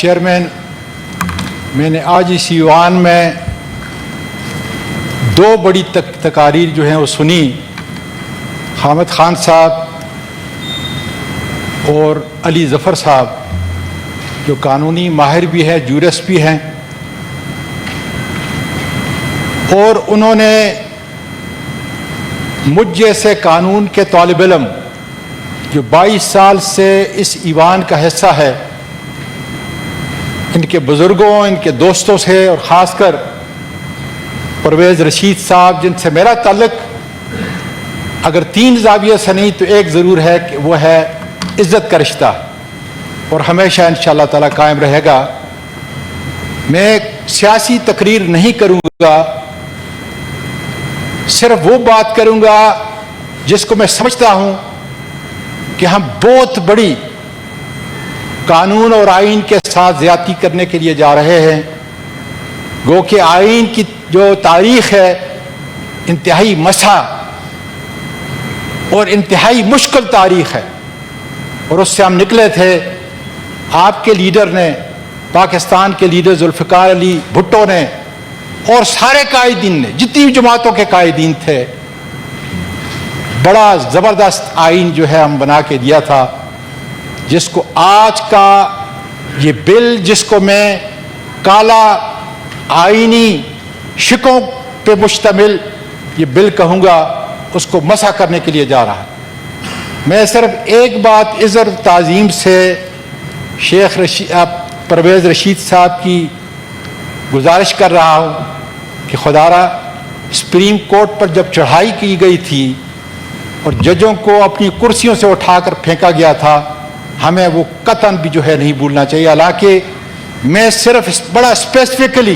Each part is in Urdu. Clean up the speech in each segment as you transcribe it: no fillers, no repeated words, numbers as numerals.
چیئرمین، میں نے آج اس ایوان میں دو بڑی تقاریر جو ہیں وہ سنی، حامد خان صاحب اور علی ظفر صاحب جو قانونی ماہر بھی ہیں، جورسٹ بھی ہیں، اور انہوں نے مجھ جیسے قانون کے طالب علم جو 22 سال سے اس ایوان کا حصہ ہے، ان کے بزرگوں، ان کے دوستوں سے، اور خاص کر پرویز رشید صاحب جن سے میرا تعلق اگر 3 زاویے سے نہیں تو ایک ضرور ہے کہ وہ ہے عزت کا رشتہ، اور ہمیشہ انشاءاللہ تعالی قائم رہے گا۔ میں سیاسی تقریر نہیں کروں گا، صرف وہ بات کروں گا جس کو میں سمجھتا ہوں کہ ہم بہت بڑی قانون اور آئین کے ساتھ زیادتی کرنے کے لیے جا رہے ہیں۔ گو کہ آئین کی جو تاریخ ہے انتہائی مسا اور انتہائی مشکل تاریخ ہے، اور اس سے ہم نکلے تھے۔ آپ کے لیڈر نے، پاکستان کے لیڈر ذوالفقار علی بھٹو نے، اور سارے قائدین نے، جتنی بھی جماعتوں کے قائدین تھے، بڑا زبردست آئین جو ہے ہم بنا کے دیا تھا، جس کو آج کا یہ بل، جس کو میں کالا آئینی شکوں پہ مشتمل یہ بل کہوں گا، اس کو مسح کرنے کے لیے جا رہا ہے۔ میں صرف ایک بات عذر تعظیم سے شیخ پرویز رشید صاحب کی گزارش کر رہا ہوں کہ خدا را سپریم کورٹ پر جب چڑھائی کی گئی تھی اور ججوں کو اپنی کرسیوں سے اٹھا کر پھینکا گیا تھا، ہمیں وہ قطعاً بھی جو ہے نہیں بھولنا چاہیے۔ حالانکہ میں صرف بڑا اسپیسیفکلی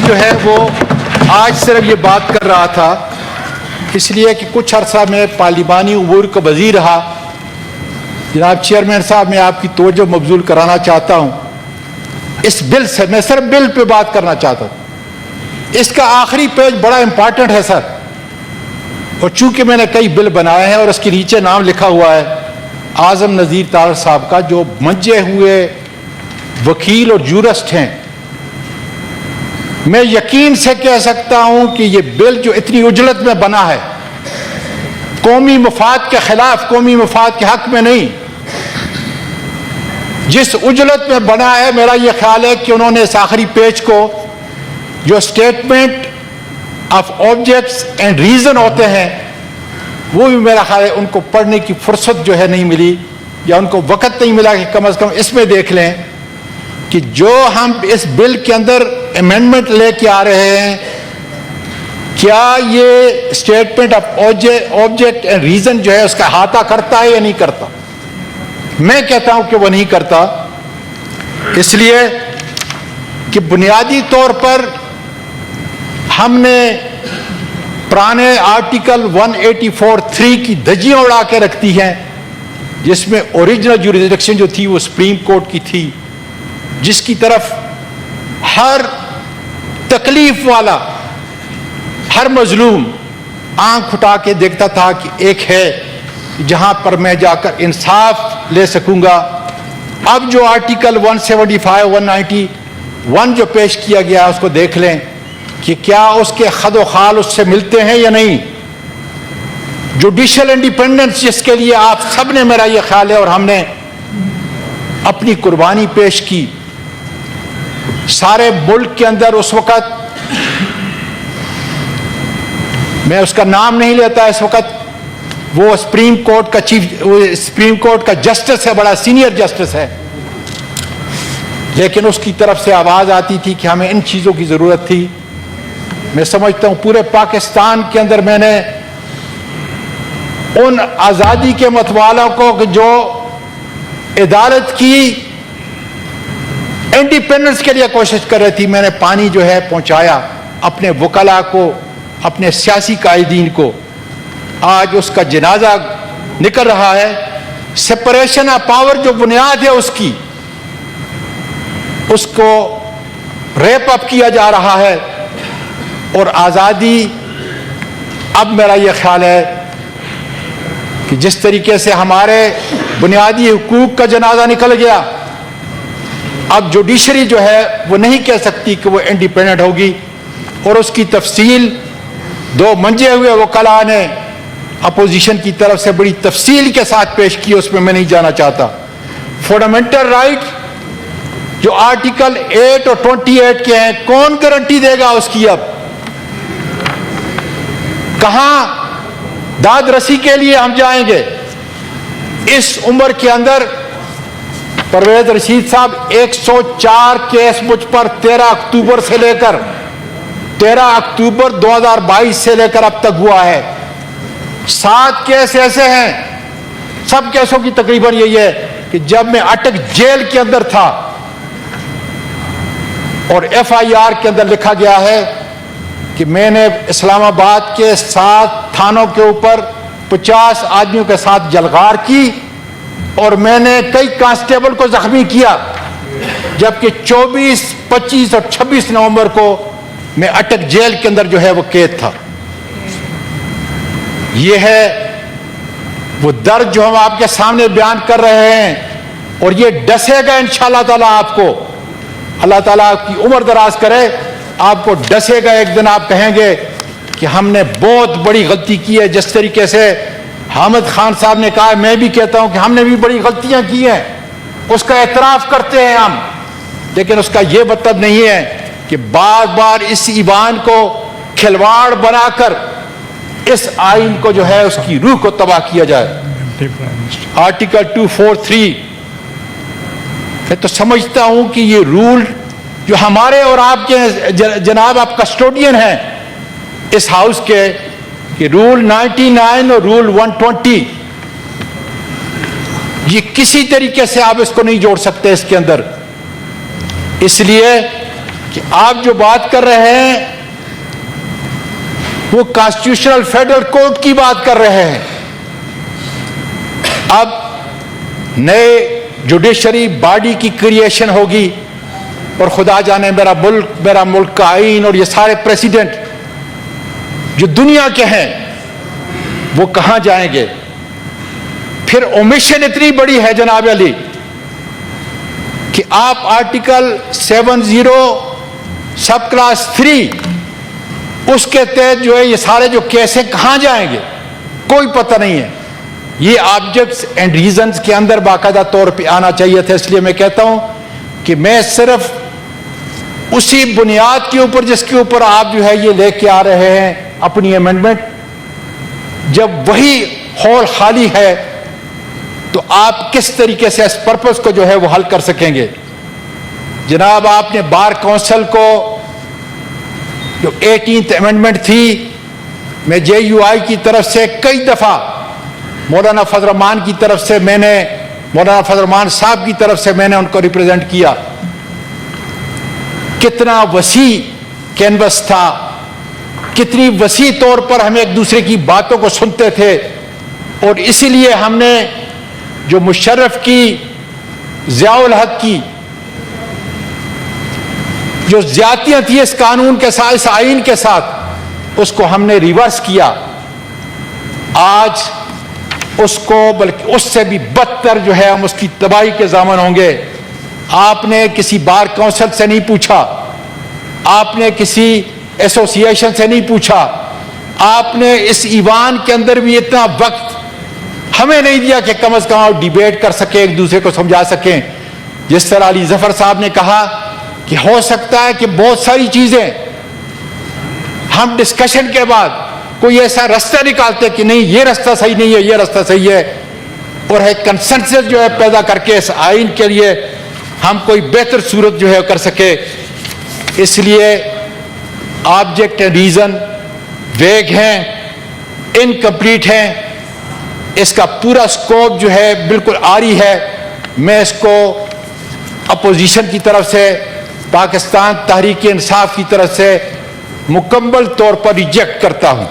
جو ہے وہ آج صرف یہ بات کر رہا تھا، اس لیے کہ کچھ عرصہ میں پارلیمانی امور کا وزیر رہا۔ جناب چیئرمین صاحب، میں آپ کی توجہ مبذول کرانا چاہتا ہوں اس بل سے، میں صرف بل پہ بات کرنا چاہتا ہوں۔ اس کا آخری پیج بڑا امپارٹنٹ ہے سر، اور چونکہ میں نے کئی بل بنائے ہیں اور اس کے نیچے نام لکھا ہوا ہے اعظم نذیر طاہر صاحب کا، جو منجے ہوئے وکیل اور جورسٹ ہیں، میں یقین سے کہہ سکتا ہوں کہ یہ بل جو اتنی عجلت میں بنا ہے، قومی مفاد کے خلاف، قومی مفاد کے حق میں نہیں، جس عجلت میں بنا ہے، میرا یہ خیال ہے کہ انہوں نے اس آخری پیج کو جو statement of objects and reason ہوتے ہیں، وہ بھی میرا خیال ہے ان کو پڑھنے کی فرصت جو ہے نہیں ملی، یا ان کو وقت نہیں ملا کہ کم از کم اس میں دیکھ لیں کہ جو ہم اس بل کے اندر امینڈمنٹ لے کے آ رہے ہیں، کیا یہ statement of object and reason جو ہے اس کا احاطہ کرتا ہے یا نہیں کرتا؟ میں کہتا ہوں کہ وہ نہیں کرتا، اس لیے کہ بنیادی طور پر ہم نے پرانے آرٹیکل 184(3) کی دھجیاں اڑا کے رکھتی ہیں، جس میں اوریجنل جوریسڈکشن جو تھی وہ سپریم کورٹ کی تھی، جس کی طرف ہر تکلیف والا، ہر مظلوم آنکھ اٹھا کے دیکھتا تھا کہ ایک ہے جہاں پر میں جا کر انصاف لے سکوں گا۔ اب جو آرٹیکل 175 191 جو پیش کیا گیا اس کو دیکھ لیں کہ کیا اس کے خد و خال اس سے ملتے ہیں یا نہیں۔ جوڈیشل انڈیپینڈنس جس کے لیے آپ سب نے، میرا یہ خیال ہے، اور ہم نے اپنی قربانی پیش کی، سارے ملک کے اندر اس وقت، میں اس کا نام نہیں لیتا اس وقت، وہ سپریم کورٹ کا جسٹس ہے، بڑا سینئر جسٹس ہے، لیکن اس کی طرف سے آواز آتی تھی کہ ہمیں ان چیزوں کی ضرورت تھی۔ میں سمجھتا ہوں پورے پاکستان کے اندر میں نے ان آزادی کے متوالوں کو جو عدالت کی انڈیپینڈنس کے لیے کوشش کر رہی تھی، میں نے پانی جو ہے پہنچایا اپنے وکلاء کو، اپنے سیاسی قائدین کو۔ آج اس کا جنازہ نکل رہا ہے۔ سپریشن آف پاور جو بنیاد ہے اس کی، اس کو ریپ اپ کیا جا رہا ہے، اور آزادی، اب میرا یہ خیال ہے کہ جس طریقے سے ہمارے بنیادی حقوق کا جنازہ نکل گیا، اب جوڈیشری جو ہے وہ نہیں کہہ سکتی کہ وہ انڈیپینڈنٹ ہوگی، اور اس کی تفصیل دو منجے ہوئے وکلاء نے اپوزیشن کی طرف سے بڑی تفصیل کے ساتھ پیش کی، اس میں نہیں جانا چاہتا۔ فنڈامنٹل رائٹ جو آرٹیکل 8 اور 28 کے ہیں، کون گارنٹی دے گا اس کی؟ اب کہاں داد رسی کے لیے ہم جائیں گے؟ اس عمر کے اندر پرویز رشید صاحب 104 کیس مجھ پر 13 اکتوبر سے لے کر 13 اکتوبر 2022 سے لے کر اب تک ہوا ہے۔ 7 کیس ایسے ہیں، سب کیسوں کی تقریباً یہی ہے کہ جب میں اٹک جیل کے اندر تھا، اور ایف آئی آر کے اندر لکھا گیا ہے کہ میں نے اسلام آباد کے 7 تھانوں کے اوپر 50 آدمیوں کے ساتھ جلغار کی، اور میں نے کئی کانسٹیبل کو زخمی کیا، جبکہ 24، 25 اور 26 نومبر کو میں اٹک جیل کے اندر جو ہے وہ قید تھا۔ یہ ہے وہ درد جو ہم آپ کے سامنے بیان کر رہے ہیں، اور یہ ڈسے گا انشاءاللہ تعالیٰ آپ کو۔ اللہ تعالیٰ آپ کی عمر دراز کرے، آپ کو ڈسے گا۔ ایک دن آپ کہیں گے کہ ہم نے بہت بڑی غلطی کی ہے، جس طریقے سے حامد خان صاحب نے کہا، میں بھی کہتا ہوں کہ ہم نے بھی بڑی غلطیاں کی ہیں، اس کا اعتراف کرتے ہیں ہم، لیکن اس کا یہ مطلب نہیں ہے کہ بار بار اس ایوان کو کھلواڑ بنا کر اس آئین کو جو ہے اس کی روح کو تباہ کیا جائے۔ آرٹیکل 243، میں تو سمجھتا ہوں کہ یہ رول جو ہمارے اور آپ کے جناب آپ کسٹوڈین ہیں اس ہاؤس کے، کہ رول 99 اور رول 120، یہ کسی طریقے سے آپ اس کو نہیں جوڑ سکتے اس کے اندر، اس لیے کہ آپ جو بات کر رہے ہیں وہ کانسٹیٹیوشنل فیڈرل کورٹ کی بات کر رہے ہیں۔ اب نئے جوڈیشری باڈی کی کریشن ہوگی، اور خدا جانے میرا ملک کا آئین اور یہ سارے پریسیڈنٹ جو دنیا کے ہیں وہ کہاں جائیں گے؟ پھر اومیشن اتنی بڑی ہے جناب علی کہ آپ آرٹیکل 70 سب کلاس 3 اس کے تحت جو ہے یہ سارے جو کیسیں کہاں جائیں گے؟ کوئی پتہ نہیں ہے۔ یہ آبجیکٹس اینڈ ریزنز کے اندر باقاعدہ طور پہ آنا چاہیے تھا۔ اس لیے میں کہتا ہوں کہ میں صرف اسی بنیاد کے اوپر جس کے اوپر آپ جو ہے یہ لے کے آ رہے ہیں اپنی امینڈمنٹ، جب وہی ہال خالی ہے تو آپ کس طریقے سے اس پرپس کو جو ہے وہ حل کر سکیں گے؟ جناب آپ نے بار کونسل کو جو 18th امینڈمنٹ تھی، میں جے یو آئی کی طرف سے کئی دفعہ مولانا فضل الرحمان کی طرف سے مولانا فضل الرحمان صاحب کی طرف سے میں نے ان کو ریپریزنٹ کیا۔ کتنا وسیع کینوس تھا، کتنی وسیع طور پر ہم ایک دوسرے کی باتوں کو سنتے تھے، اور اسی لیے ہم نے جو مشرف کی، ضیاء الحق کی جو زیادتیاں تھیں اس قانون کے ساتھ، اس آئین کے ساتھ، اس کو ہم نے ریورس کیا۔ آج اس کو بلکہ اس سے بھی بدتر جو ہے ہم اس کی تباہی کے ضامن ہوں گے۔ آپ نے کسی بار کونسل سے نہیں پوچھا، آپ نے کسی ایسوسییشن سے نہیں پوچھا، آپ نے اس ایوان کے اندر بھی اتنا وقت ہمیں نہیں دیا کہ کم از کم آپ ڈیبیٹ کر سکیں، ایک دوسرے کو سمجھا سکیں۔ جس طرح علی ظفر صاحب نے کہا کہ ہو سکتا ہے کہ بہت ساری چیزیں ہم ڈسکشن کے بعد کوئی ایسا رستہ نکالتے کہ نہیں یہ رستہ صحیح نہیں ہے، یہ رستہ صحیح ہے، اور ایک کنسنسس جو ہے پیدا کر کے اس آئین کے لیے ہم کوئی بہتر صورت جو ہے کر سکے۔ اس لیے آبجیکٹ اینڈ ریزن ویگ ہیں، انکمپلیٹ ہیں، اس کا پورا سکوپ جو ہے بالکل عاری ہے۔ میں اس کو اپوزیشن کی طرف سے، پاکستان تحریک انصاف کی طرف سے مکمل طور پر ریجیکٹ کرتا ہوں۔